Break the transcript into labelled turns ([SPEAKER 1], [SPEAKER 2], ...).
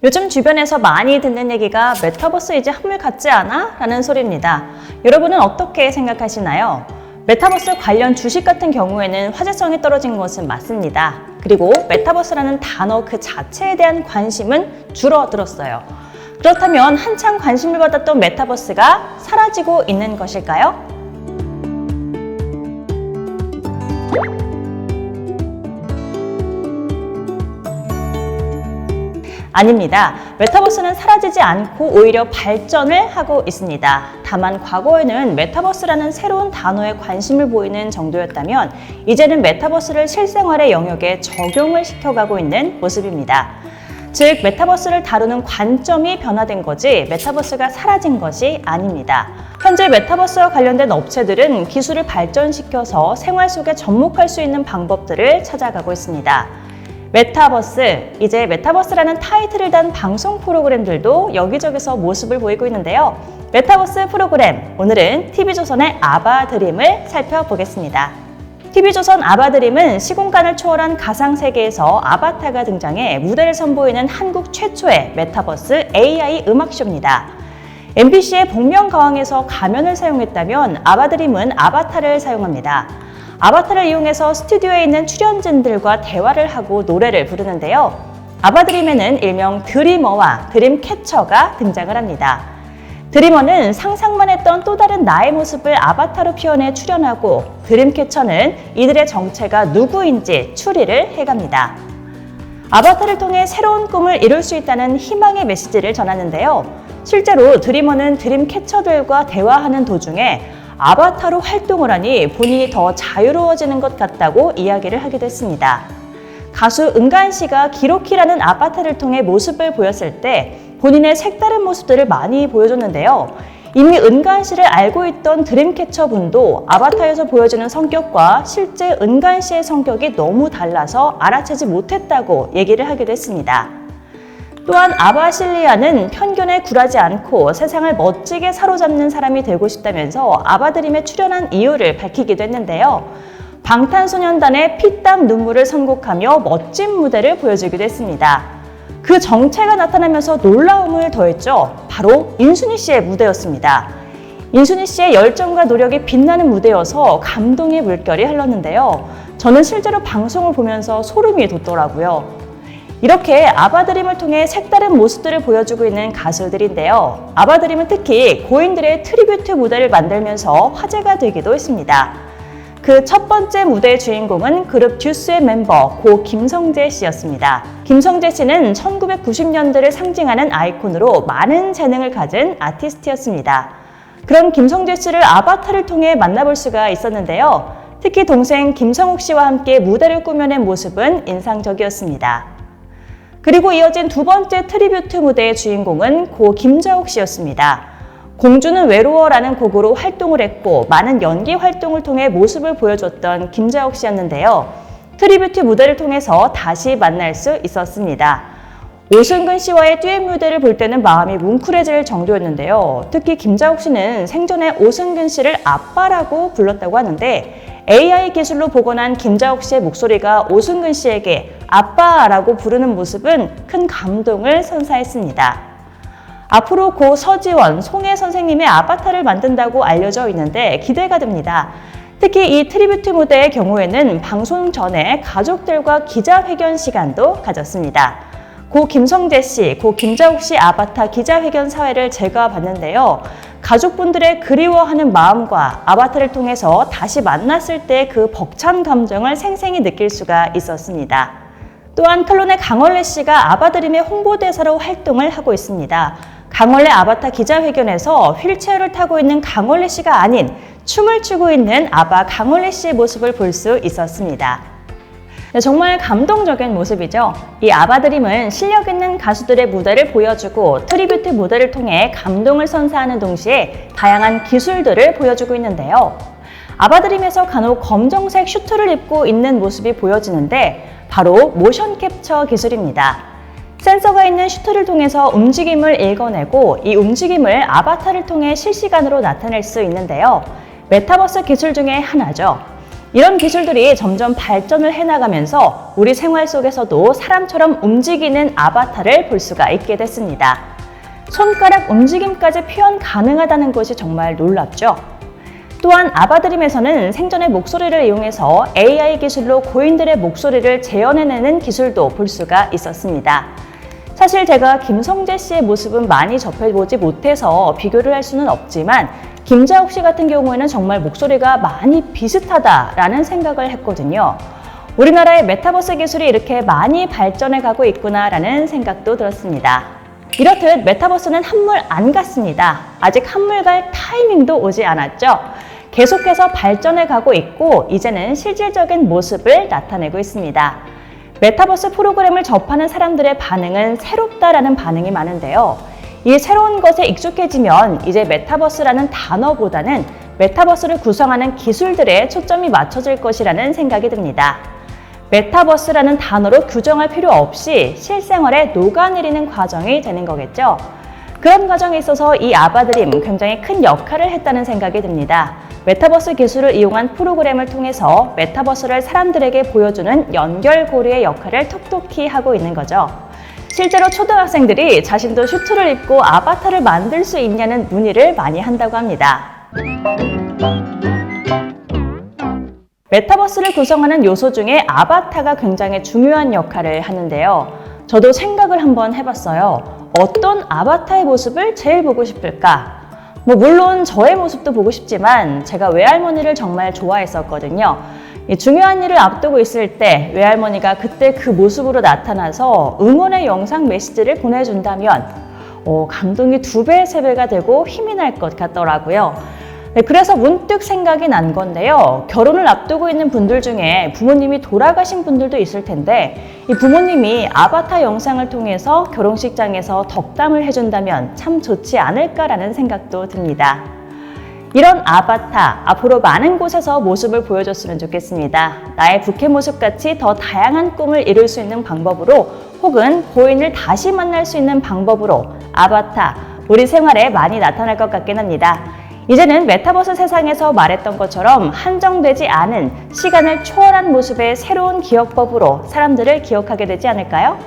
[SPEAKER 1] 요즘 주변에서 많이 듣는 얘기가 메타버스 이제 한물 같지 않아? 라는 소리입니다. 여러분은 어떻게 생각하시나요? 메타버스 관련 주식 같은 경우에는 화제성이 떨어진 것은 맞습니다. 그리고 메타버스라는 단어 그 자체에 대한 관심은 줄어들었어요. 그렇다면 한창 관심을 받았던 메타버스가 사라지고 있는 것일까요? 아닙니다. 메타버스는 사라지지 않고 오히려 발전을 하고 있습니다. 다만 과거에는 메타버스라는 새로운 단어에 관심을 보이는 정도였다면 이제는 메타버스를 실생활의 영역에 적용을 시켜가고 있는 모습입니다. 즉, 메타버스를 다루는 관점이 변화된 거지 메타버스가 사라진 것이 아닙니다. 현재 메타버스와 관련된 업체들은 기술을 발전시켜서 생활 속에 접목할 수 있는 방법들을 찾아가고 있습니다. 메타버스, 이제 메타버스라는 타이틀을 단 방송 프로그램들도 여기저기서 모습을 보이고 있는데요. 메타버스 프로그램, 오늘은 TV조선의 아바드림을 살펴보겠습니다. TV조선 아바드림은 시공간을 초월한 가상세계에서 아바타가 등장해 무대를 선보이는 한국 최초의 메타버스 AI 음악쇼입니다. MBC의 복면가왕에서 가면을 사용했다면 아바드림은 아바타를 사용합니다. 아바타를 이용해서 스튜디오에 있는 출연진들과 대화를 하고 노래를 부르는데요. 아바드림에는 일명 드리머와 드림캐쳐가 등장을 합니다. 드리머는 상상만 했던 또 다른 나의 모습을 아바타로 표현해 출연하고 드림캐쳐는 이들의 정체가 누구인지 추리를 해갑니다. 아바타를 통해 새로운 꿈을 이룰 수 있다는 희망의 메시지를 전하는데요. 실제로 드리머는 드림캐쳐들과 대화하는 도중에 아바타로 활동을 하니 본인이 더 자유로워지는 것 같다고 이야기를 하기도 했습니다. 가수 은간 씨가 기로키라는 아바타를 통해 모습을 보였을 때 본인의 색다른 모습들을 많이 보여줬는데요. 이미 은간 씨를 알고 있던 드림캐쳐 분도 아바타에서 보여지는 성격과 실제 은간 씨의 성격이 너무 달라서 알아채지 못했다고 얘기를 하기도 했습니다. 또한 아바실리아는 편견에 굴하지 않고 세상을 멋지게 사로잡는 사람이 되고 싶다면서 아바드림에 출연한 이유를 밝히기도 했는데요. 방탄소년단의 피땀 눈물을 선곡하며 멋진 무대를 보여주기도 했습니다. 그 정체가 나타나면서 놀라움을 더했죠. 바로 인순이 씨의 무대였습니다. 인순이 씨의 열정과 노력이 빛나는 무대여서 감동의 물결이 흘렀는데요. 저는 실제로 방송을 보면서 소름이 돋더라고요. 이렇게 아바드림을 통해 색다른 모습들을 보여주고 있는 가수들인데요. 아바드림은 특히 고인들의 트리뷰트 무대를 만들면서 화제가 되기도 했습니다. 그 첫 번째 무대의 주인공은 그룹 듀스의 멤버 고 김성재 씨였습니다. 김성재 씨는 1990년대를 상징하는 아이콘으로 많은 재능을 가진 아티스트였습니다. 그런 김성재 씨를 아바타를 통해 만나볼 수가 있었는데요. 특히 동생 김성욱 씨와 함께 무대를 꾸며낸 모습은 인상적이었습니다. 그리고 이어진 두 번째 트리뷰트 무대의 주인공은 고 김자옥 씨였습니다. 공주는 외로워라는 곡으로 활동을 했고 많은 연기 활동을 통해 모습을 보여줬던 김자옥 씨였는데요. 트리뷰트 무대를 통해서 다시 만날 수 있었습니다. 오승근 씨와의 듀엣 무대를 볼 때는 마음이 뭉클해질 정도였는데요. 특히 김자옥 씨는 생전에 오승근 씨를 아빠라고 불렀다고 하는데 AI 기술로 복원한 김자옥 씨의 목소리가 오승근 씨에게 아빠라고 부르는 모습은 큰 감동을 선사했습니다. 앞으로 고 서지원, 송혜 선생님의 아바타를 만든다고 알려져 있는데 기대가 됩니다. 특히 이 트리뷰트 무대의 경우에는 방송 전에 가족들과 기자회견 시간도 가졌습니다. 고 김성재 씨, 고 김자옥 씨 아바타 기자회견 사회를 제가 봤는데요. 가족분들의 그리워하는 마음과 아바타를 통해서 다시 만났을 때 그 벅찬 감정을 생생히 느낄 수가 있었습니다. 또한 클론의 강원래 씨가 아바드림의 홍보대사로 활동을 하고 있습니다. 강원래 아바타 기자회견에서 휠체어를 타고 있는 강원래 씨가 아닌 춤을 추고 있는 아바 강원래 씨의 모습을 볼 수 있었습니다. 정말 감동적인 모습이죠. 이 아바드림은 실력 있는 가수들의 무대를 보여주고 트리뷰트 무대를 통해 감동을 선사하는 동시에 다양한 기술들을 보여주고 있는데요. 아바드림에서 간혹 검정색 슈트를 입고 있는 모습이 보여지는데 바로 모션 캡처 기술입니다. 센서가 있는 슈트를 통해서 움직임을 읽어내고 이 움직임을 아바타를 통해 실시간으로 나타낼 수 있는데요. 메타버스 기술 중에 하나죠. 이런 기술들이 점점 발전을 해나가면서 우리 생활 속에서도 사람처럼 움직이는 아바타를 볼 수가 있게 됐습니다. 손가락 움직임까지 표현 가능하다는 것이 정말 놀랍죠? 또한 아바드림에서는 생전의 목소리를 이용해서 AI 기술로 고인들의 목소리를 재현해내는 기술도 볼 수가 있었습니다. 사실 제가 김성재 씨의 모습은 많이 접해보지 못해서 비교를 할 수는 없지만 김자옥 씨 같은 경우에는 정말 목소리가 많이 비슷하다라는 생각을 했거든요. 우리나라의 메타버스 기술이 이렇게 많이 발전해 가고 있구나라는 생각도 들었습니다. 이렇듯 메타버스는 한물 안 갔습니다. 아직 한물 갈 타이밍도 오지 않았죠. 계속해서 발전해 가고 있고 이제는 실질적인 모습을 나타내고 있습니다. 메타버스 프로그램을 접하는 사람들의 반응은 새롭다라는 반응이 많은데요. 이 새로운 것에 익숙해지면 이제 메타버스라는 단어보다는 메타버스를 구성하는 기술들에 초점이 맞춰질 것이라는 생각이 듭니다. 메타버스라는 단어로 규정할 필요 없이 실생활에 녹아내리는 과정이 되는 거겠죠. 그런 과정에 있어서 이 아바드림 굉장히 큰 역할을 했다는 생각이 듭니다. 메타버스 기술을 이용한 프로그램을 통해서 메타버스를 사람들에게 보여주는 연결고리의 역할을 톡톡히 하고 있는 거죠. 실제로 초등학생들이 자신도 슈트를 입고 아바타를 만들 수 있냐는 문의를 많이 한다고 합니다. 메타버스를 구성하는 요소 중에 아바타가 굉장히 중요한 역할을 하는데요. 저도 생각을 한번 해봤어요. 어떤 아바타의 모습을 제일 보고 싶을까? 물론 저의 모습도 보고 싶지만 제가 외할머니를 정말 좋아했었거든요. 중요한 일을 앞두고 있을 때 외할머니가 그때 그 모습으로 나타나서 응원의 영상 메시지를 보내준다면 감동이 2배, 3배가 되고 힘이 날 것 같더라고요. 그래서 문득 생각이 난 건데요. 결혼을 앞두고 있는 분들 중에 부모님이 돌아가신 분들도 있을 텐데 이 부모님이 아바타 영상을 통해서 결혼식장에서 덕담을 해준다면 참 좋지 않을까라는 생각도 듭니다. 이런 아바타, 앞으로 많은 곳에서 모습을 보여줬으면 좋겠습니다. 나의 부캐 모습같이 더 다양한 꿈을 이룰 수 있는 방법으로 혹은 고인을 다시 만날 수 있는 방법으로 아바타, 우리 생활에 많이 나타날 것 같긴 합니다. 이제는 메타버스 세상에서 말했던 것처럼 한정되지 않은 시간을 초월한 모습의 새로운 기억법으로 사람들을 기억하게 되지 않을까요?